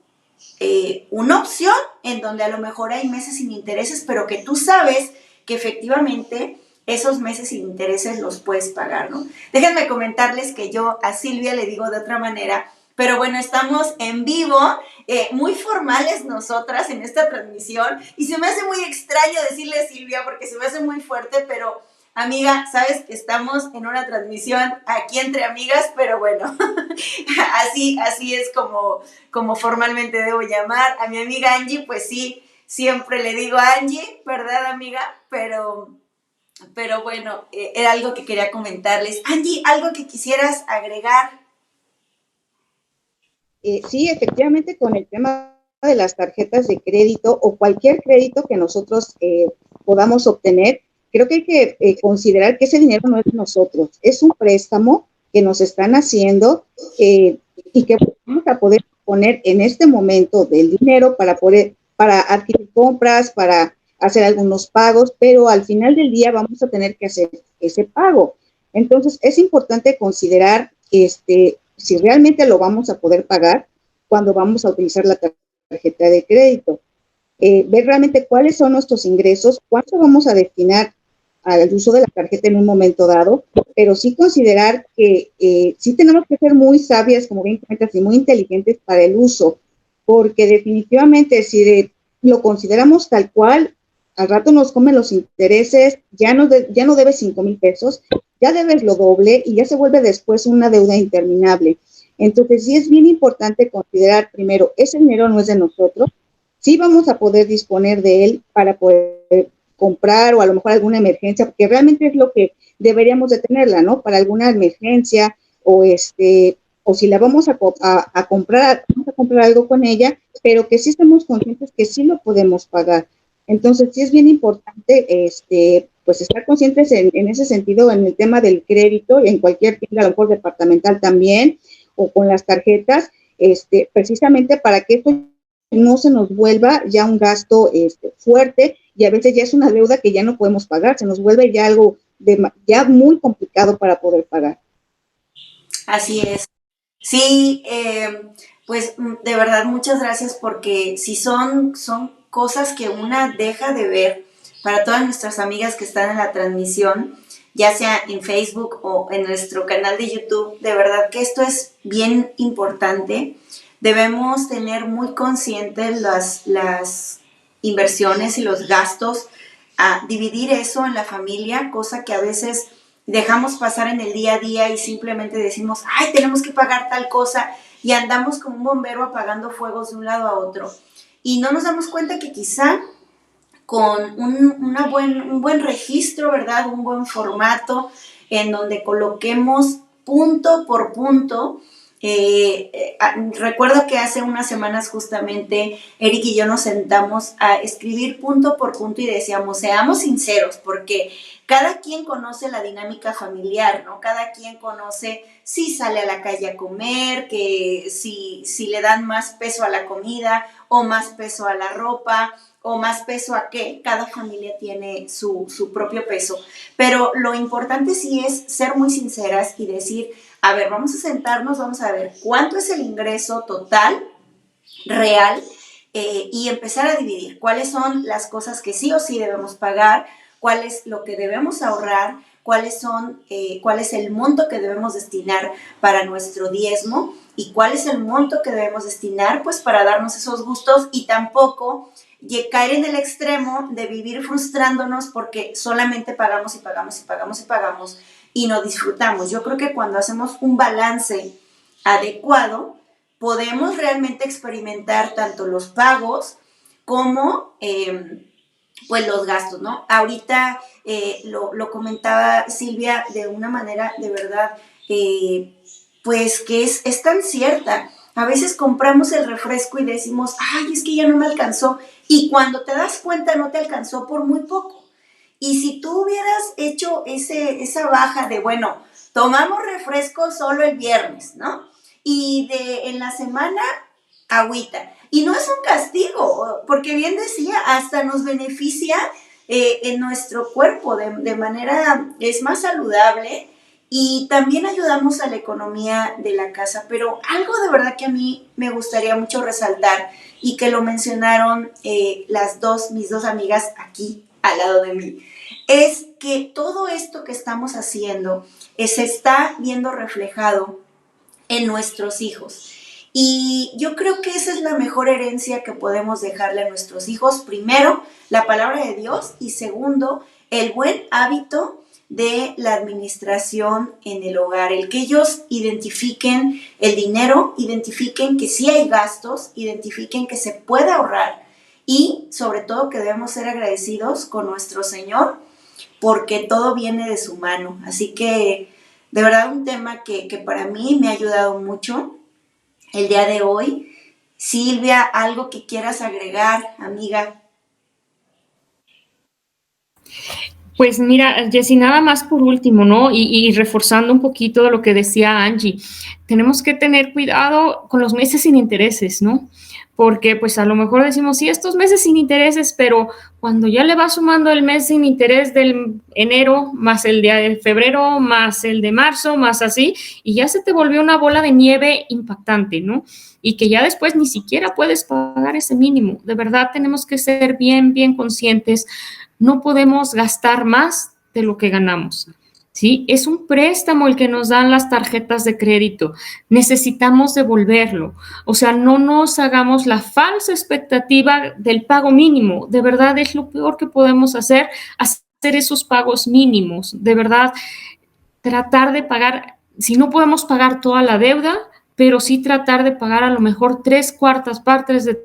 una opción en donde a lo mejor hay meses sin intereses, pero que tú sabes que efectivamente esos meses sin intereses los puedes pagar, ¿no? Déjenme comentarles que yo a Silvia le digo de otra manera, pero bueno, estamos en vivo, muy formales nosotras en esta transmisión, y se me hace muy extraño decirle Silvia porque se me hace muy fuerte, pero amiga, sabes que estamos en una transmisión aquí entre amigas, pero bueno, así es como formalmente debo llamar. A mi amiga Angie, pues sí, siempre le digo Angie, ¿verdad, amiga? Pero bueno, era algo que quería comentarles. Angie, ¿algo que quisieras agregar? Sí, efectivamente, con el tema de las tarjetas de crédito o cualquier crédito que nosotros podamos obtener, creo que hay que considerar que ese dinero no es de nosotros, es un préstamo que nos están haciendo y que vamos a poder poner en este momento del dinero para adquirir compras, para hacer algunos pagos, pero al final del día vamos a tener que hacer ese pago. Entonces, es importante considerar si realmente lo vamos a poder pagar cuando vamos a utilizar la tarjeta de crédito. Ver realmente cuáles son nuestros ingresos, cuánto vamos a destinar al uso de la tarjeta en un momento dado, pero sí considerar que sí tenemos que ser muy sabias, como bien comentas, y muy inteligentes para el uso, porque definitivamente si lo consideramos tal cual, al rato nos comen los intereses, ya no debes 5,000 pesos, ya debes lo doble y ya se vuelve después una deuda interminable. Entonces sí es bien importante considerar primero, ese dinero no es de nosotros, sí vamos a poder disponer de él para poder comprar o a lo mejor alguna emergencia, porque realmente es lo que deberíamos de tenerla, ¿no? Para alguna emergencia o si la vamos a comprar, vamos a comprar algo con ella, pero que sí estemos conscientes que sí lo podemos pagar. Entonces sí es bien importante, pues estar conscientes en ese sentido, en el tema del crédito y en cualquier tienda, a lo mejor departamental también, o con las tarjetas, precisamente para que esto no se nos vuelva ya un gasto fuerte y a veces ya es una deuda que ya no podemos pagar, se nos vuelve ya algo ya muy complicado para poder pagar. Así es. Sí, pues de verdad muchas gracias porque si son cosas que una deja de ver para todas nuestras amigas que están en la transmisión, ya sea en Facebook o en nuestro canal de YouTube, de verdad que esto es bien importante. Debemos tener muy conscientes las inversiones y los gastos, a dividir eso en la familia, cosa que a veces dejamos pasar en el día a día y simplemente decimos, ay, tenemos que pagar tal cosa y andamos como un bombero apagando fuegos de un lado a otro. Y no nos damos cuenta que quizá con un buen registro, ¿verdad? Un buen formato en donde coloquemos punto por punto. Recuerdo que hace unas semanas justamente Eric y yo nos sentamos a escribir punto por punto y decíamos, seamos sinceros, porque cada quien conoce la dinámica familiar, ¿no? Cada quien conoce si sale a la calle a comer, que si le dan más peso a la comida o más peso a la ropa, o más peso a qué, cada familia tiene su propio peso. Pero lo importante sí es ser muy sinceras y decir, a ver, vamos a sentarnos, vamos a ver cuánto es el ingreso total, real, y empezar a dividir cuáles son las cosas que sí o sí debemos pagar, cuál es lo que debemos ahorrar, cuál es el monto que debemos destinar para nuestro diezmo y cuál es el monto que debemos destinar pues para darnos esos gustos y tampoco caer en el extremo de vivir frustrándonos porque solamente pagamos y pagamos y pagamos y pagamos y no disfrutamos. Yo creo que cuando hacemos un balance adecuado, podemos realmente experimentar tanto los pagos como pues los gastos, ¿no? Ahorita lo comentaba Silvia de una manera de verdad, pues que es tan cierta. A veces compramos el refresco y decimos, ay, es que ya no me alcanzó. Y cuando te das cuenta no te alcanzó por muy poco. Y si tú hubieras hecho esa baja de, bueno, tomamos refresco solo el viernes, ¿no? Y en la semana, agüita. Y no es un castigo, porque bien decía, hasta nos beneficia en nuestro cuerpo de manera, es más saludable y también ayudamos a la economía de la casa. Pero algo de verdad que a mí me gustaría mucho resaltar y que lo mencionaron mis dos amigas aquí al lado de mí, es que todo esto que estamos haciendo se está viendo reflejado en nuestros hijos. Y yo creo que esa es la mejor herencia que podemos dejarle a nuestros hijos. Primero, la palabra de Dios y segundo, el buen hábito de la administración en el hogar, el que ellos identifiquen el dinero, identifiquen que sí hay gastos, identifiquen que se puede ahorrar y sobre todo que debemos ser agradecidos con nuestro Señor porque todo viene de su mano. Así que de verdad un tema que para mí me ha ayudado mucho el día de hoy. Silvia, algo que quieras agregar, amiga. Pues mira, Jessy, nada más por último, ¿no? Y reforzando un poquito de lo que decía Angie, tenemos que tener cuidado con los meses sin intereses, ¿no? Porque pues a lo mejor decimos, sí, estos meses sin intereses, pero cuando ya le vas sumando el mes sin interés del enero, más el de febrero, más el de marzo, más así, y ya se te volvió una bola de nieve impactante, ¿no? Y que ya después ni siquiera puedes pagar ese mínimo. De verdad tenemos que ser bien, bien conscientes. No podemos gastar más de lo que ganamos, ¿sí? Es un préstamo el que nos dan las tarjetas de crédito. Necesitamos devolverlo. O sea, no nos hagamos la falsa expectativa del pago mínimo. De verdad es lo peor que podemos hacer esos pagos mínimos. De verdad, tratar de pagar, si no podemos pagar toda la deuda, pero sí tratar de pagar a lo mejor 3/4 de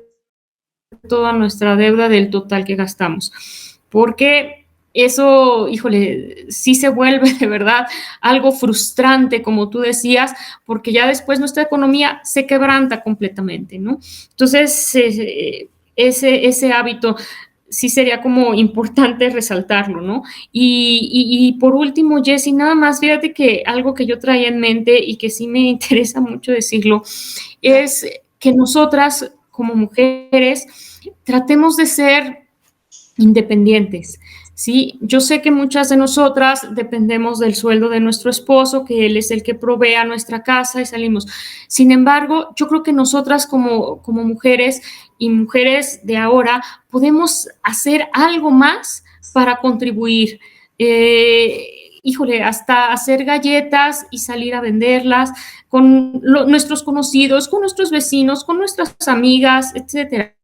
toda nuestra deuda del total que gastamos. Porque eso, híjole, sí se vuelve de verdad algo frustrante, como tú decías, porque ya después nuestra economía se quebranta completamente, ¿no? Entonces, ese hábito sí sería como importante resaltarlo, ¿no? Y por último, Jessy, nada más, fíjate que algo que yo traía en mente y que sí me interesa mucho decirlo, es que nosotras como mujeres tratemos de ser independientes. Sí, yo sé que muchas de nosotras dependemos del sueldo de nuestro esposo, que él es el que provee a nuestra casa y salimos. Sin embargo, yo creo que nosotras como mujeres y mujeres de ahora podemos hacer algo más para contribuir. Híjole, hasta hacer galletas y salir a venderlas con nuestros conocidos, con nuestros vecinos, con nuestras amigas, etcétera.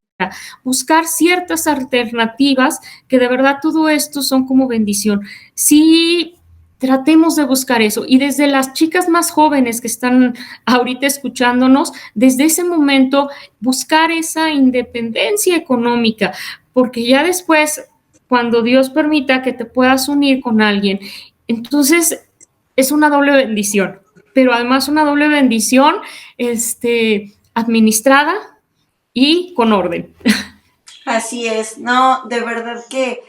Buscar ciertas alternativas, que de verdad todo esto son como bendición. Sí, tratemos de buscar eso. Y desde las chicas más jóvenes que están ahorita escuchándonos, desde ese momento buscar esa independencia económica, porque ya después, cuando Dios permita que te puedas unir con alguien, entonces es una doble bendición, pero además una doble bendición administrada y con orden. Así es, no, de verdad que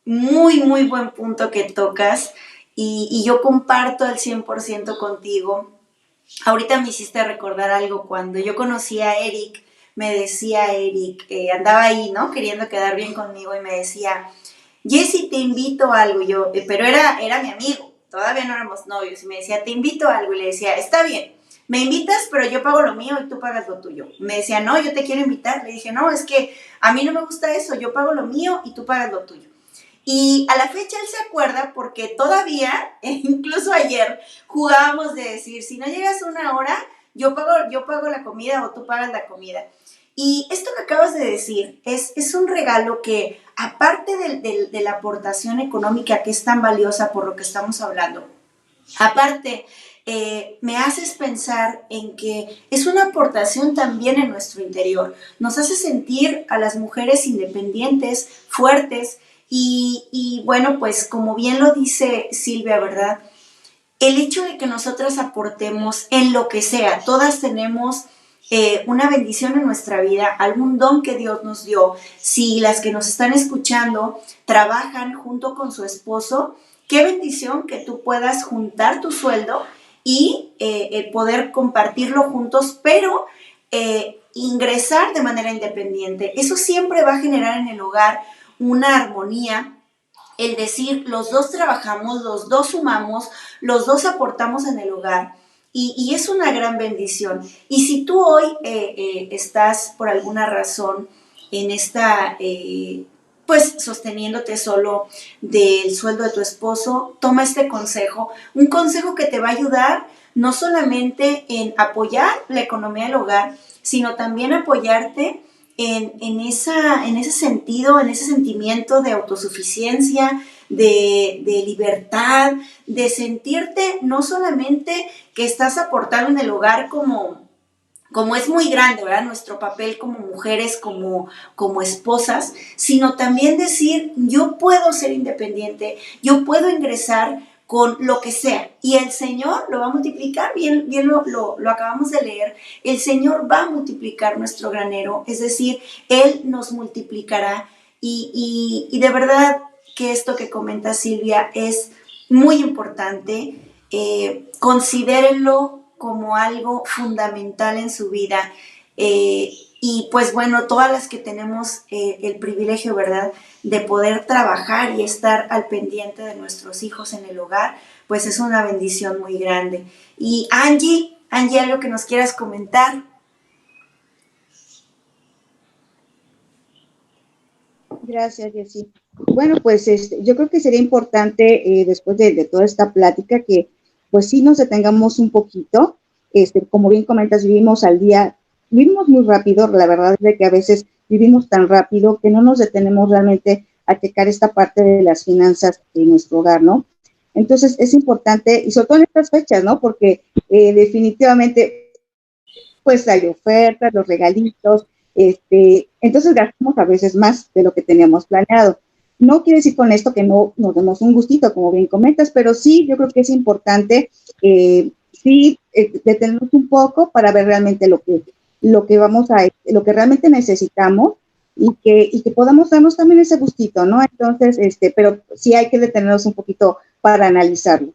muy, muy buen punto que tocas y yo comparto al 100% contigo. Ahorita me hiciste recordar algo, cuando yo conocí a Eric, me decía Eric, andaba ahí, ¿no? Queriendo quedar bien conmigo y me decía, Jessy, te invito a algo, y yo, pero era mi amigo, todavía no éramos novios, y me decía, te invito a algo, y le decía, está bien, me invitas, pero yo pago lo mío y tú pagas lo tuyo. Me decía, no, yo te quiero invitar. Le dije, no, es que a mí no me gusta eso, yo pago lo mío y tú pagas lo tuyo. Y a la fecha él se acuerda porque todavía, incluso ayer, jugábamos de decir, si no llegas a una hora, yo pago la comida o tú pagas la comida. Y esto que acabas de decir es un regalo que, aparte de la aportación económica que es tan valiosa por lo que estamos hablando, aparte, me haces pensar en que es una aportación también en nuestro interior. Nos hace sentir a las mujeres independientes, fuertes y bueno, pues como bien lo dice Silvia, ¿verdad? El hecho de que nosotras aportemos en lo que sea, todas tenemos una bendición en nuestra vida, algún don que Dios nos dio. Si las que nos están escuchando trabajan junto con su esposo, qué bendición que tú puedas juntar tu sueldo y poder compartirlo juntos, pero ingresar de manera independiente. Eso siempre va a generar en el hogar una armonía. El decir, los dos trabajamos, los dos sumamos, los dos aportamos en el hogar. Y es una gran bendición. Y si tú hoy estás por alguna razón en esta, pues sosteniéndote solo del sueldo de tu esposo, toma este consejo, un consejo que te va a ayudar no solamente en apoyar la economía del hogar, sino también apoyarte en ese sentido, en ese sentimiento de autosuficiencia, de libertad, de sentirte no solamente que estás aportando en el hogar como es muy grande, ¿verdad? Nuestro papel como mujeres, como esposas, sino también decir, yo puedo ser independiente, yo puedo ingresar con lo que sea. Y el Señor lo va a multiplicar, bien lo acabamos de leer, el Señor va a multiplicar nuestro granero, es decir, Él nos multiplicará. Y de verdad que esto que comenta Silvia es muy importante. Considérenlo como algo fundamental en su vida. Y pues bueno, todas las que tenemos el privilegio, ¿verdad?, de poder trabajar y estar al pendiente de nuestros hijos en el hogar, pues es una bendición muy grande. Y Angie, algo que nos quieras comentar. Gracias, Jessy. Bueno, pues yo creo que sería importante, después de toda esta plática, que pues sí nos detengamos un poquito. Como bien comentas, vivimos al día, vivimos muy rápido. La verdad es de que a veces vivimos tan rápido que no nos detenemos realmente a checar esta parte de las finanzas de nuestro hogar, ¿no? Entonces es importante, y sobre todo en estas fechas, ¿no? Porque definitivamente pues hay ofertas, los regalitos, entonces gastamos a veces más de lo que teníamos planeado. No quiere decir con esto que no nos demos un gustito, como bien comentas, pero sí, yo creo que es importante, detenernos un poco para ver realmente lo que realmente necesitamos y que podamos darnos también ese gustito, ¿no? Entonces, pero sí hay que detenernos un poquito para analizarlo.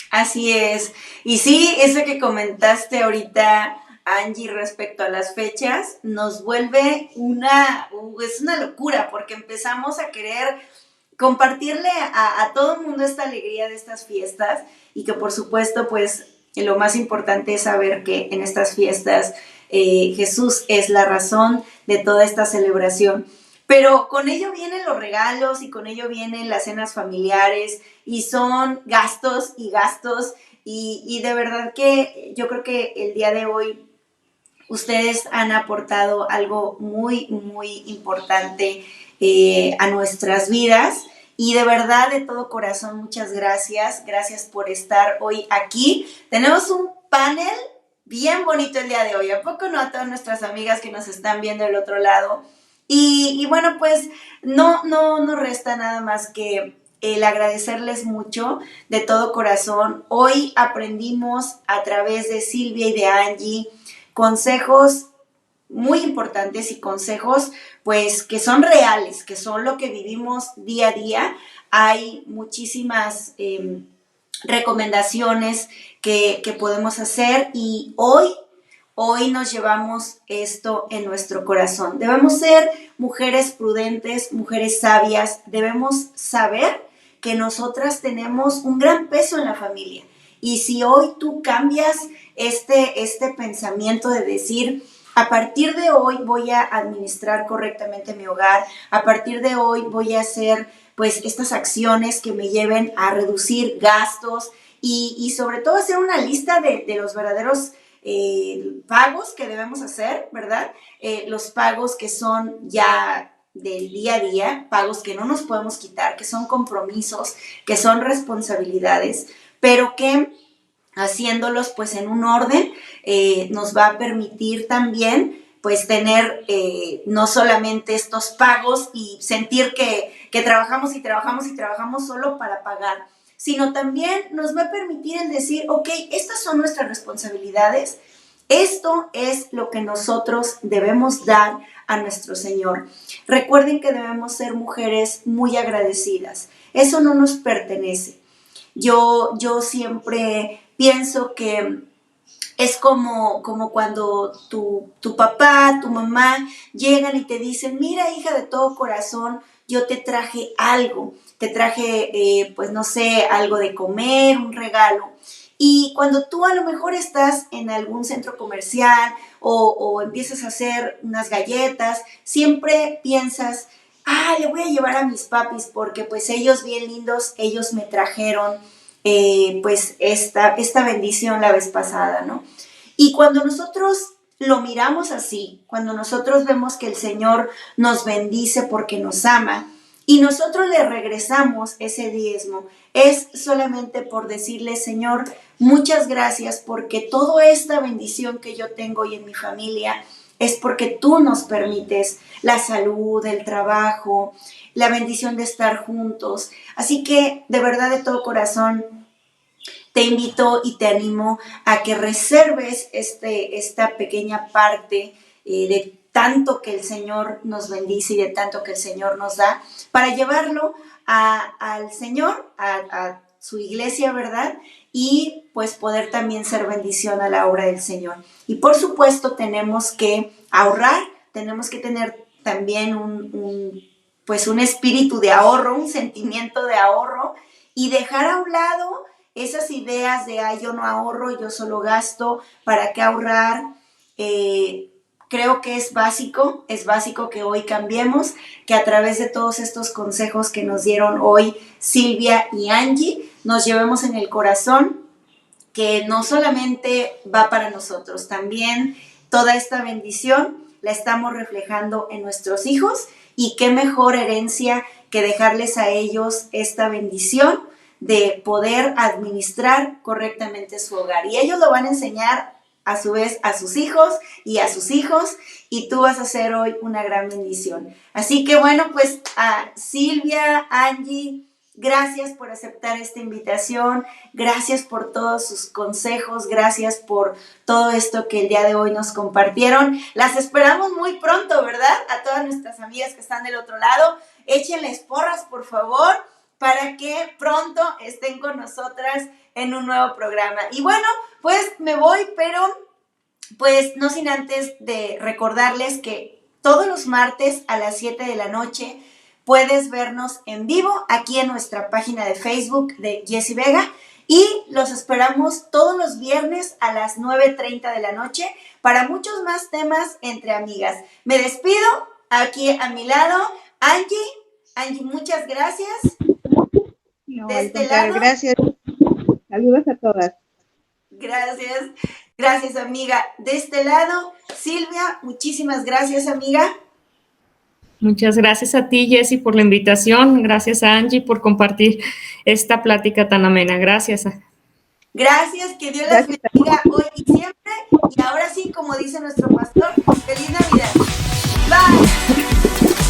Así es. Y sí, eso que comentaste ahorita, Angie, respecto a las fechas, nos vuelve es una locura, porque empezamos a querer compartirle a todo el mundo esta alegría de estas fiestas, y que por supuesto, pues lo más importante es saber que en estas fiestas Jesús es la razón de toda esta celebración. Pero con ello vienen los regalos y con ello vienen las cenas familiares, y son gastos y gastos, y de verdad que yo creo que el día de hoy ustedes han aportado algo muy, muy importante a nuestras vidas. Y de verdad, de todo corazón, muchas gracias. Gracias por estar hoy aquí. Tenemos un panel bien bonito el día de hoy. ¿A poco no? A todas nuestras amigas que nos están viendo del otro lado. Y bueno, pues no resta nada más que el agradecerles mucho de todo corazón. Hoy aprendimos a través de Silvia y de Angie consejos muy importantes, y consejos pues que son reales, que son lo que vivimos día a día. Hay muchísimas recomendaciones que podemos hacer, y hoy nos llevamos esto en nuestro corazón. Debemos ser mujeres prudentes, mujeres sabias. Debemos saber que nosotras tenemos un gran peso en la familia. Y si hoy tú cambias este pensamiento de decir, a partir de hoy voy a administrar correctamente mi hogar, a partir de hoy voy a hacer pues estas acciones que me lleven a reducir gastos, y sobre todo hacer una lista de los verdaderos pagos que debemos hacer, ¿verdad? Los pagos que son ya del día a día, pagos que no nos podemos quitar, que son compromisos, que son responsabilidades, pero que haciéndolos pues en un orden nos va a permitir también pues tener no solamente estos pagos y sentir que trabajamos y trabajamos y trabajamos solo para pagar, sino también nos va a permitir el decir, ok, estas son nuestras responsabilidades, esto es lo que nosotros debemos dar a nuestro Señor. Recuerden que debemos ser mujeres muy agradecidas, eso no nos pertenece. Yo siempre pienso que es como cuando tu papá, tu mamá llegan y te dicen, mira, hija de todo corazón, yo te traje algo, te traje, pues no sé, algo de comer, un regalo. Y cuando tú a lo mejor estás en algún centro comercial o empiezas a hacer unas galletas, siempre piensas, le voy a llevar a mis papis porque pues ellos bien lindos, ellos me trajeron pues esta bendición la vez pasada, ¿no? Y cuando nosotros lo miramos así, cuando nosotros vemos que el Señor nos bendice porque nos ama y nosotros le regresamos ese diezmo, es solamente por decirle, Señor, muchas gracias porque toda esta bendición que yo tengo hoy en mi familia es porque tú nos permites la salud, el trabajo, la bendición de estar juntos. Así que de verdad, de todo corazón, te invito y te animo a que reserves esta pequeña parte de tanto que el Señor nos bendice y de tanto que el Señor nos da, para llevarlo al Señor, a su iglesia, ¿verdad? Y pues poder también ser bendición a la obra del Señor. Y por supuesto tenemos que ahorrar, tenemos que tener también un espíritu de ahorro, un sentimiento de ahorro, y dejar a un lado esas ideas de, ay, yo no ahorro, yo solo gasto, ¿para qué ahorrar? Creo que es básico que hoy cambiemos, que a través de todos estos consejos que nos dieron hoy Silvia y Angie, nos llevemos en el corazón que no solamente va para nosotros, también toda esta bendición la estamos reflejando en nuestros hijos, y qué mejor herencia que dejarles a ellos esta bendición de poder administrar correctamente su hogar. Y ellos lo van a enseñar a su vez a sus hijos y a sus hijos, y tú vas a ser hoy una gran bendición. Así que bueno, pues a Silvia, Angie, gracias por aceptar esta invitación, gracias por todos sus consejos, gracias por todo esto que el día de hoy nos compartieron. Las esperamos muy pronto, ¿verdad? A todas nuestras amigas que están del otro lado, échenles porras, por favor, para que pronto estén con nosotras en un nuevo programa. Y bueno, pues me voy, pero pues no sin antes de recordarles que todos los martes a las 7 de la noche puedes vernos en vivo aquí en nuestra página de Facebook de Jessie Vega, y los esperamos todos los viernes a las 9:30 de la noche para muchos más temas entre amigas. Me despido, aquí a mi lado, Angie, muchas gracias. No, de este lado, gracias. Saludos a todas. Gracias, amiga. De este lado, Silvia, muchísimas gracias, amiga. Muchas gracias a ti, Jessie, por la invitación. Gracias a Angie por compartir esta plática tan amena. Gracias. Gracias, que Dios las bendiga hoy y siempre. Y ahora sí, como dice nuestro pastor, feliz Navidad. Bye.